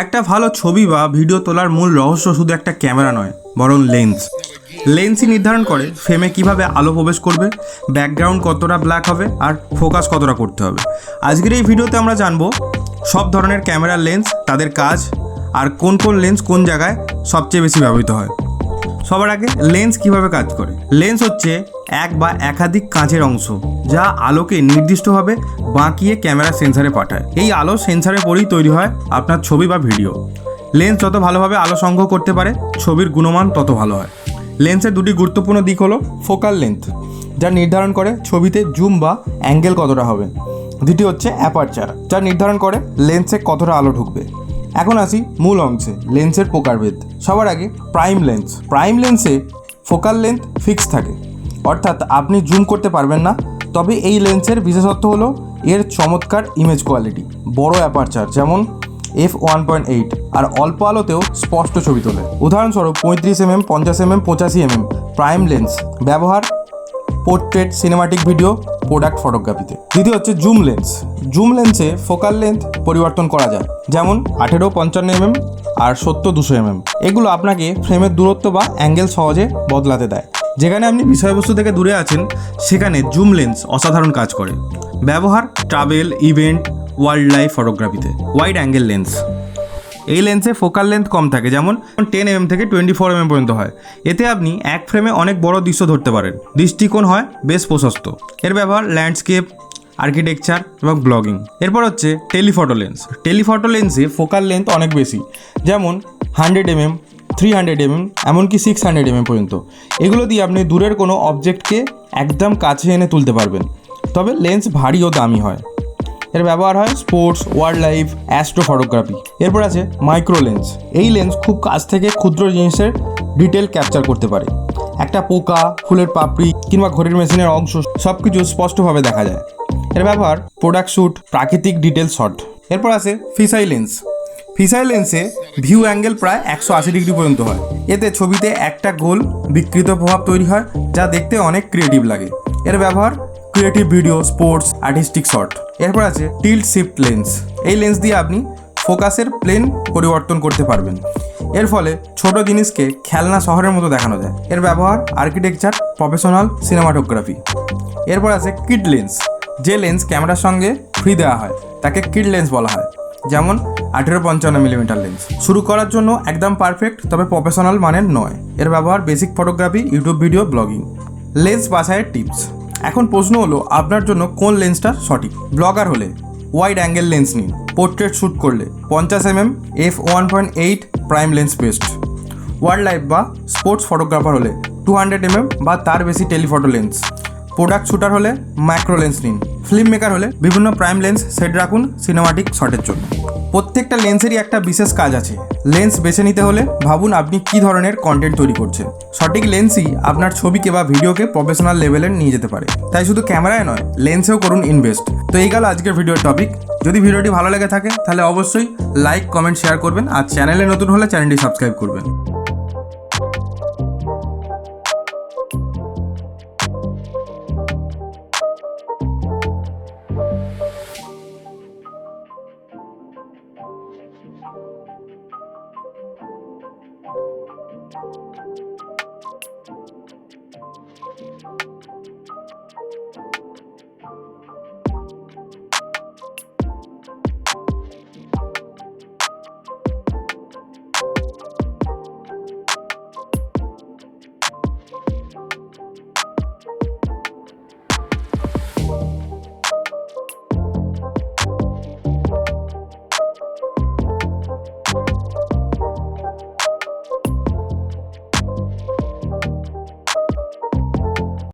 একটা ভালো ছবি বা ভিডিও তোলার মূল রহস্য শুধু একটা ক্যামেরা নয়, বরং লেন্সই নির্ধারণ করে ফ্রেমে কিভাবে আলো প্রবেশ করবে, ব্যাকগ্রাউন্ড কতটা ব্ল্যাক হবে আর ফোকাস কতটা করতে হবে। আজকের এই ভিডিওতে আমরা জানবো সব ধরনের ক্যামেরার লেন্স, তাদের কাজ আর কোন কোন লেন্স কোন জায়গায় সবচেয়ে বেশি ব্যবহৃত হয়। সবার আগে লেন্স কিভাবে কাজ করে। লেন্স হচ্ছে এক বা একাধিক কাঁচের অংশ যা আলোকে নির্দিষ্টভাবে বাঁকিয়ে ক্যামেরা সেন্সারে পাঠায়। এই আলো সেন্সারে পরেই তৈরি হয় আপনার ছবি বা ভিডিও। লেন্স যত ভালোভাবে আলো সংগ্রহ করতে পারে, ছবির গুণমান তত ভালো হয়। লেন্সের দুটি গুরুত্বপূর্ণ দিক হলো ফোকাল লেন্থ, যা নির্ধারণ করে ছবিতে জুম বা অ্যাঙ্গেল কতটা হবে। দ্বিতীয় হচ্ছে অ্যাপারচার, যা নির্ধারণ করে লেন্সে কতটা আলো ঢুকবে। এখন আসি মূল অংশে, লেন্সের প্রকারভেদ। সবার আগে প্রাইম লেন্সে ফোকাল লেন্থ ফিক্স থাকে, অর্থাৎ আপনি জুম করতে পারবেন না। তবে এই লেন্সের বিশেষত্ব হলো এর চমৎকার ইমেজ কোয়ালিটি, বড় অ্যাপারচার যেমন f1.8 আর অল্প আলোতেও স্পষ্ট ছবি তোলে। উদাহরণস্বরূপ 35mm, 50mm, 85mm prime lens ব্যবহার পোর্ট্রেট, সিনেমাটিক ভিডিও, প্রোডাক্ট ফটোগ্রাফিতে। দ্বিতীয় হচ্ছে জুম লেন্সে ফোকাল লেন্থ পরিবর্তন করা যায়, যেমন 18, 55mm আর 70, 200mm। এগুলো আপনাকে ফ্রেমের দূরত্ব বা অ্যাঙ্গেল সহজে বদলাতে দেয়। যেখানে আপনি বিষয়বস্তু থেকে দূরে আছেন, সেখানে জুম লেন্স অসাধারণ কাজ করে। ব্যবহার ট্রাভেল, ইভেন্ট, ওয়াইল্ড লাইফ ফটোগ্রাফিতে। ওয়াইড অ্যাঙ্গেল লেন্স, এই লেন্সে ফোকাল লেন্থ কম থাকে, যেমন 10mm থেকে 24mm পর্যন্ত হয়। এতে আপনি এক ফ্রেমে অনেক বড় দৃশ্য ধরতে পারেন। দৃষ্টিকোণ হয় বেশ প্রশস্ত। এর ব্যবহার ল্যান্ডস্কেপ, আর্কিটেকচার এবং ব্লগিং। এরপর হচ্ছে টেলিফটো লেন্সে ফোকাল লেন্থ অনেক বেশি, যেমন 100mm, 300mm, এমনকি 600mm পর্যন্ত। এগুলো দিয়ে আপনি দূরের কোনো অবজেক্টকে একদম কাছে এনে তুলতে পারবেন। তবে লেন্স ভারী ও দামি হয়। এর ব্যবহার হয় sports, wild life, astro photography. এরপর আছে মাইক্রো লেন্স। এই লেন্স খুব কাছ থেকে ক্ষুদ্র জিনিসের ডিটেল ক্যাপচার করতে পারে। একটা পোকা, ফুলের পাপড়ি কিংবা ঘড়ির মেশিনের অংশ সব কিছু স্পষ্টভাবে দেখা যায়। এর ব্যবহার প্রোডাক্ট শ্যুট, প্রাকৃতিক ডিটেল শট। এরপর আছে ফিশাই লেন্সে ভিউ অ্যাঙ্গেল প্রায় 180 ডিগ্রি পর্যন্ত হয়। এতে ছবিতে একটা গোল বিকৃত প্রভাব তৈরি হয়, যা দেখতে অনেক ক্রিয়েটিভ লাগে। এর ব্যবহার creative video, sports, artistic shot. এরপর আছে টিল্টশিফট লেন্স। এই লেন্স দিয়ে আপনি ফোকাসের প্লেন পরিবর্তন করতে পারবেন। এর ফলে ছোট জিনিসকে খেলনা শহরের মতো দেখানো যায়। এর ব্যবহার আর্কিটেকচার, প্রফেশনাল, সিনেমাটোগ্রাফি। এরপর আছে কিড লেন্স। যে লেন্স ক্যামেরার সঙ্গে ফ্রি দেওয়া হয় তাকে কিড লেন্স বলা হয়, যেমন 18-55mm লেন্স। শুরু করার জন্য একদম পারফেক্ট, তবে প্রফেশনাল মানের নয়। এর ব্যবহার basic photography, YouTube video, blogging. Lens বাছাইয়ের টিপস। এখন প্রশ্ন হলো আপনার জন্য কোন লেন্সটা সঠিক। ব্লগার হলে ওয়াইড অ্যাঙ্গেল লেন্স নিন। পোর্ট্রেট শ্যুট করলে 50mm f1.8 prime lens best. Wild life বা স্পোর্টস ফটোগ্রাফার হলে 200mm বা তার বেশি টেলিফটো লেন্স। প্রোডাক্ট শ্যুটার হলে ম্যাক্রো লেন্স নিন। ফিল্ম মেকার হলে বিভিন্ন প্রাইম লেন্স সেট রাখুন সিনেমাটিক শটের জন্য। প্রত্যেকটা লেন্সেরই একটা বিশেষ কাজ আছে। লেন্স বেছে নিতে হলে ভাবুন আপনি কী ধরনের কন্টেন্ট তৈরি করছেন। সঠিক লেন্সই আপনার ছবিকে বা ভিডিওকে প্রফেশনাল লেভেলে নিয়ে যেতে পারে। তাই শুধু ক্যামেরায় নয়, লেন্সেও করুন ইনভেস্ট। তো এই গেল আজকের ভিডিওর টপিক। যদি ভিডিওটি ভালো লেগে থাকে তাহলে অবশ্যই লাইক, কমেন্ট, শেয়ার করবেন। আর চ্যানেলে নতুন হলে চ্যানেলটি সাবস্ক্রাইব করবেন।